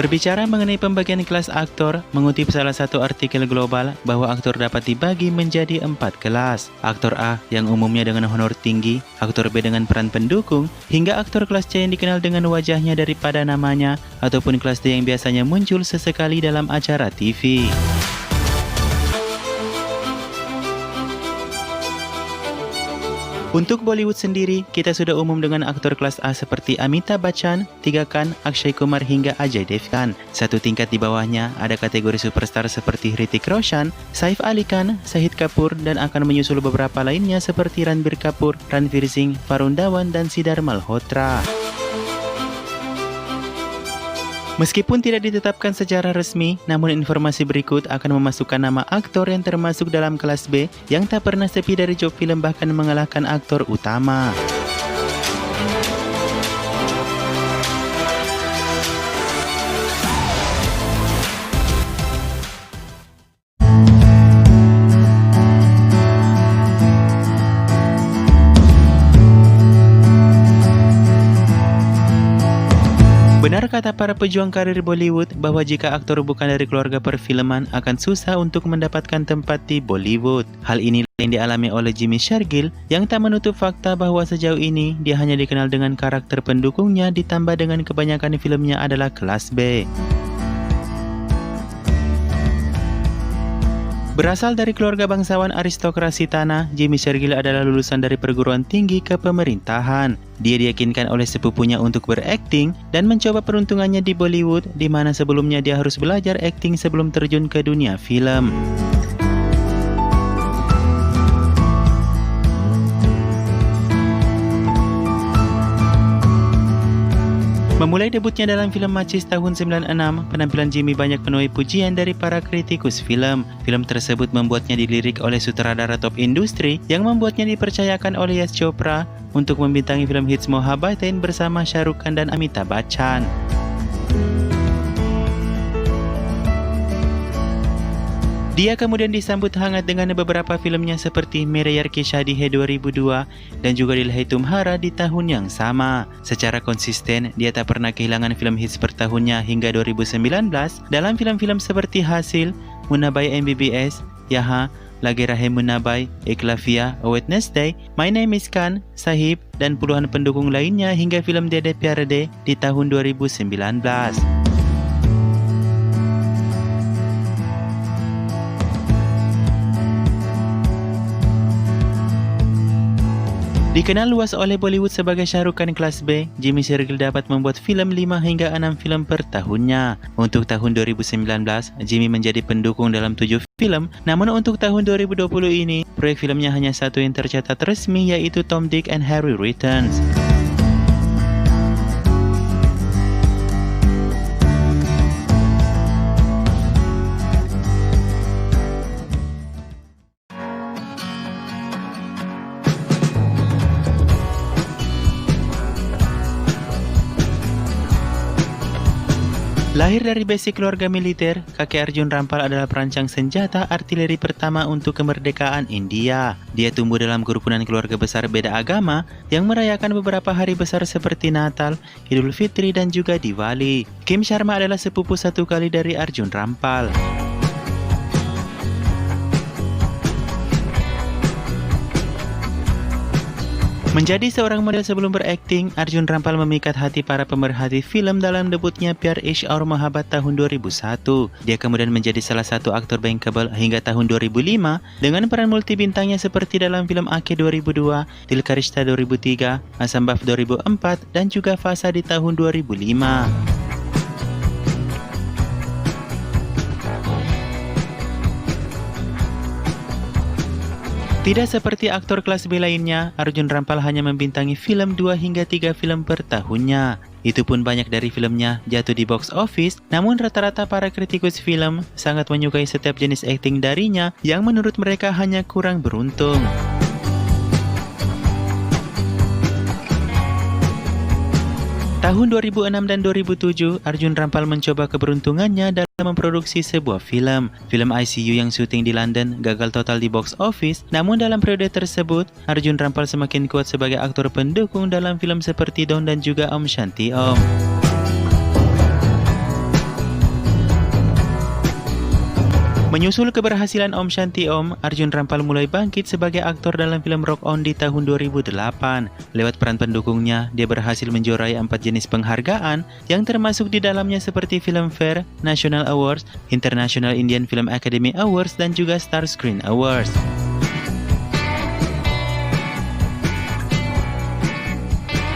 Berbicara mengenai pembagian kelas aktor, mengutip salah satu artikel global bahwa aktor dapat dibagi menjadi 4 kelas. Aktor A yang umumnya dengan honor tinggi, aktor B dengan peran pendukung, hingga aktor kelas C yang dikenal dengan wajahnya daripada namanya, ataupun kelas D yang biasanya muncul sesekali dalam acara TV. Untuk Bollywood sendiri, kita sudah umum dengan aktor kelas A seperti Amitabh Bachchan, Tiga Khan, Akshay Kumar hingga Ajay Devgan. Satu tingkat di bawahnya ada kategori superstar seperti Hrithik Roshan, Saif Ali Khan, Shahid Kapoor, dan akan menyusul beberapa lainnya seperti Ranbir Kapoor, Ranveer Singh, Varun Dhawan, dan Siddharth Malhotra. Meskipun tidak ditetapkan secara resmi, namun informasi berikut akan memasukkan nama aktor yang termasuk dalam kelas B yang tak pernah sepi dari job film bahkan mengalahkan aktor utama. Benar kata para pejuang karir Bollywood bahwa jika aktor bukan dari keluarga perfilman akan susah untuk mendapatkan tempat di Bollywood. Hal ini yang dialami oleh Jimmy Shergill yang tak menutup fakta bahwa sejauh ini dia hanya dikenal dengan karakter pendukungnya ditambah dengan kebanyakan filmnya adalah kelas B. Berasal dari keluarga bangsawan aristokrasi tanah, Jimmy Shergill adalah lulusan dari perguruan tinggi kepemerintahan. Dia diyakinkan oleh sepupunya untuk berakting dan mencoba peruntungannya di Bollywood, di mana sebelumnya dia harus belajar akting sebelum terjun ke dunia film. Memulai debutnya dalam film Machis tahun 96, penampilan Jimmy banyak menuai pujian dari para kritikus film. Film tersebut membuatnya dilirik oleh sutradara top industri yang membuatnya dipercayakan oleh Yash Chopra untuk membintangi film hits Mohabbatein bersama Shah Rukh Khan dan Amitabh Bachchan. Dia kemudian disambut hangat dengan beberapa filmnya seperti Mere Yaar Ki Shaadi Hai 2002 dan juga Dil Hai Tumhara di tahun yang sama. Secara konsisten, dia tak pernah kehilangan film hits per tahunnya hingga 2019 dalam film-film seperti Hasil, Munna Bhai MBBS, Yaha, Lage Rahe Munna Bhai, Eklavya, A Wednesday, My Name is Khan, Sahib, dan puluhan pendukung lainnya hingga film De De Pyar De di tahun 2019. Dikenal luas oleh Bollywood sebagai Shah Rukh Khan kelas B, Jimmy Shergill dapat membuat film 5 hingga 6 film per tahunnya. Untuk tahun 2019, Jimmy menjadi pendukung dalam 7 film, namun untuk tahun 2020 ini, proyek filmnya hanya satu yang tercatat resmi yaitu Tom, Dick, and Harry Returns. Lahir dari basic keluarga militer, kakek Arjun Rampal adalah perancang senjata artileri pertama untuk kemerdekaan India. Dia tumbuh dalam kerukunan keluarga besar beda agama yang merayakan beberapa hari besar seperti Natal, Idul Fitri, dan juga Diwali. Kim Sharma adalah sepupu satu kali dari Arjun Rampal. Menjadi seorang model sebelum berakting, Arjun Rampal memikat hati para pemerhati film dalam debutnya Pyar Ishq Aur Mohabbat tahun 2001. Dia kemudian menjadi salah satu aktor bankable hingga tahun 2005 dengan peran multi bintangnya seperti dalam film Ake 2002, Dil Ka Rishta 2003, Asambhav 2004, dan juga Fasa di tahun 2005. Tidak seperti aktor kelas B lainnya, Arjun Rampal hanya membintangi film 2 hingga 3 film per tahunnya. Itu pun banyak dari filmnya jatuh di box office, namun rata-rata para kritikus film sangat menyukai setiap jenis akting darinya yang menurut mereka hanya kurang beruntung. Tahun 2006 dan 2007, Arjun Rampal mencoba keberuntungannya dalam memproduksi sebuah film. Film ICU yang syuting di London gagal total di box office, namun dalam periode tersebut, Arjun Rampal semakin kuat sebagai aktor pendukung dalam film seperti Dawn dan juga Om Shanti Om. Menyusul keberhasilan Om Shanti Om, Arjun Rampal mulai bangkit sebagai aktor dalam film Rock On di tahun 2008. Lewat peran pendukungnya, dia berhasil menjuarai 4 jenis penghargaan yang termasuk di dalamnya seperti Filmfare, National Awards, International Indian Film Academy Awards, dan juga Star Screen Awards.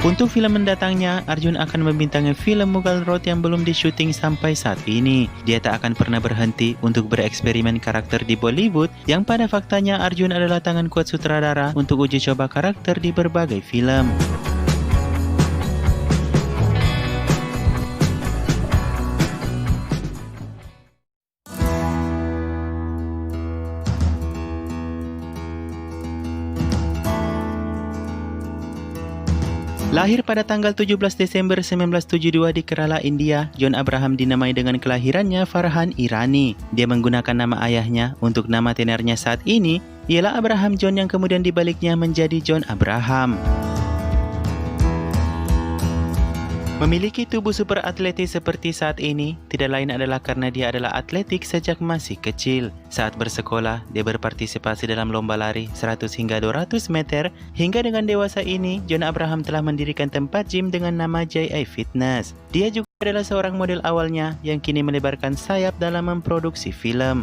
Untuk film mendatangnya, Arjun akan membintangi film Mughal Road yang belum di-syuting sampai saat ini. Dia tak akan pernah berhenti untuk bereksperimen karakter di Bollywood, yang pada faktanya Arjun adalah tangan kuat sutradara untuk uji coba karakter di berbagai film. Lahir pada tanggal 17 Desember 1972 di Kerala, India, John Abraham dinamai dengan kelahirannya Farhan Irani. Dia menggunakan nama ayahnya untuk nama tenernya saat ini, ialah Abraham John yang kemudian dibaliknya menjadi John Abraham. Memiliki tubuh super atletis seperti saat ini, tidak lain adalah karena dia adalah atletik sejak masih kecil. Saat bersekolah, dia berpartisipasi dalam lomba lari 100 hingga 200 meter. Hingga dengan dewasa ini, John Abraham telah mendirikan tempat gym dengan nama JI Fitness. Dia juga adalah seorang model awalnya yang kini melebarkan sayap dalam memproduksi film.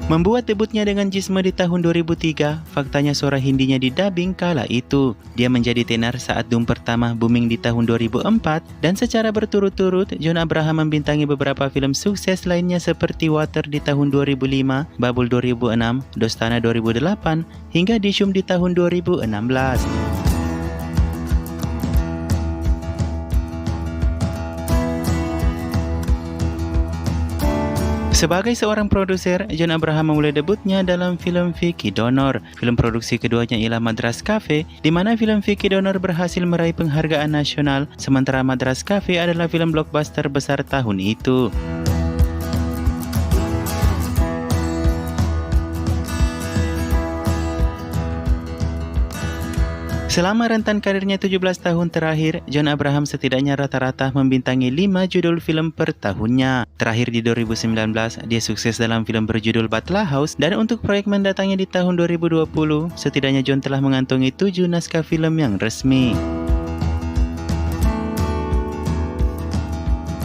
Membuat debutnya dengan Jisme di tahun 2003, faktanya suara Hindinya didubbing kala itu. Dia menjadi tenar saat Doom pertama booming di tahun 2004, dan secara berturut-turut, John Abraham membintangi beberapa film sukses lainnya seperti Water di tahun 2005, Babul 2006, Dostana 2008, hingga Dishum di tahun 2016. Sebagai seorang produser, John Abraham memulai debutnya dalam film Vicky Donor. Film produksi keduanya ialah Madras Cafe, di mana film Vicky Donor berhasil meraih penghargaan nasional, sementara Madras Cafe adalah film blockbuster besar tahun itu. Selama rentan karirnya 17 tahun terakhir, John Abraham setidaknya rata-rata membintangi 5 judul film per tahunnya. Terakhir di 2019, dia sukses dalam film berjudul Butler House, dan untuk proyek mendatangnya di tahun 2020, setidaknya John telah mengantongi 7 naskah film yang resmi.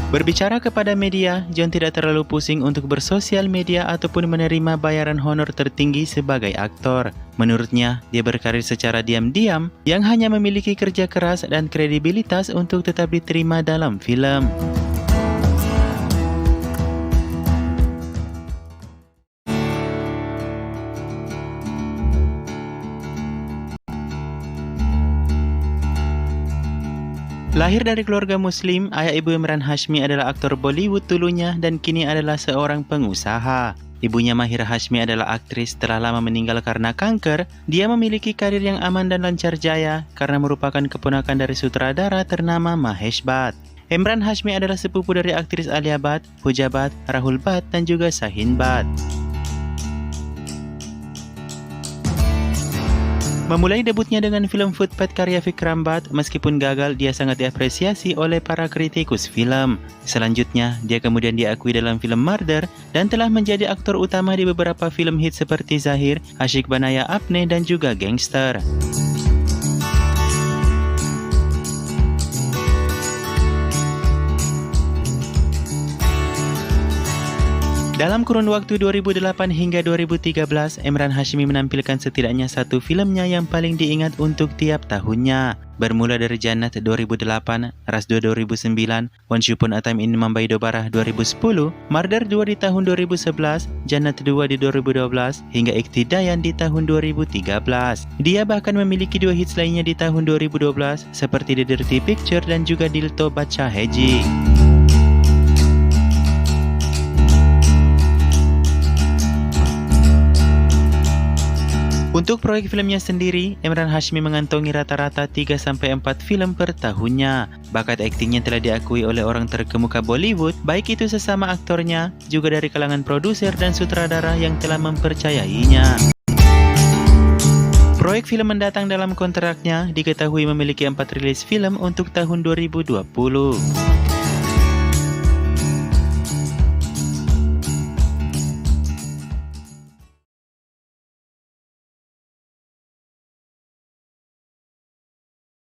Berbicara kepada media, John tidak terlalu pusing untuk bersosial media ataupun menerima bayaran honor tertinggi sebagai aktor. Menurutnya, dia berkarir secara diam-diam yang hanya memiliki kerja keras dan kredibilitas untuk tetap diterima dalam film. Lahir dari keluarga Muslim, ayah ibu Emran Hashmi adalah aktor Bollywood dulunya dan kini adalah seorang pengusaha. Ibunya Mahira Hashmi adalah aktris, telah lama meninggal karena kanker. Dia memiliki karir yang aman dan lancar jaya karena merupakan keponakan dari sutradara ternama Mahesh Bhatt. Emran Hashmi adalah sepupu dari aktris Alia Bhatt, Pooja Bhatt, Rahul Bhatt, dan juga Shahin Bhatt. Memulai debutnya dengan film Footpath karya Vikram Bhatt, meskipun gagal, dia sangat diapresiasi oleh para kritikus film. Selanjutnya, dia kemudian diakui dalam film Murder dan telah menjadi aktor utama di beberapa film hit seperti Zahir, Asyik Banaya Apne, dan juga Gangster. Dalam kurun waktu 2008 hingga 2013, Emran Hashmi menampilkan setidaknya satu filmnya yang paling diingat untuk tiap tahunnya. Bermula dari Jannat 2008, Rasdo 2009, Once Upon a Time in Mumbai Dobara 2010, Murder 2 di tahun 2011, Jannat 2 di 2012, hingga Iqtidayan di tahun 2013. Dia bahkan memiliki 2 hits lainnya di tahun 2012, seperti The Dirty Picture dan juga Dil To Bacha Hai Ji. Untuk proyek filmnya sendiri, Emran Hashmi mengantongi rata-rata 3-4 film per tahunnya. Bakat aktingnya telah diakui oleh orang terkemuka Bollywood, baik itu sesama aktornya, juga dari kalangan produser dan sutradara yang telah mempercayainya. Proyek film mendatang dalam kontraknya diketahui memiliki 4 rilis film untuk tahun 2020.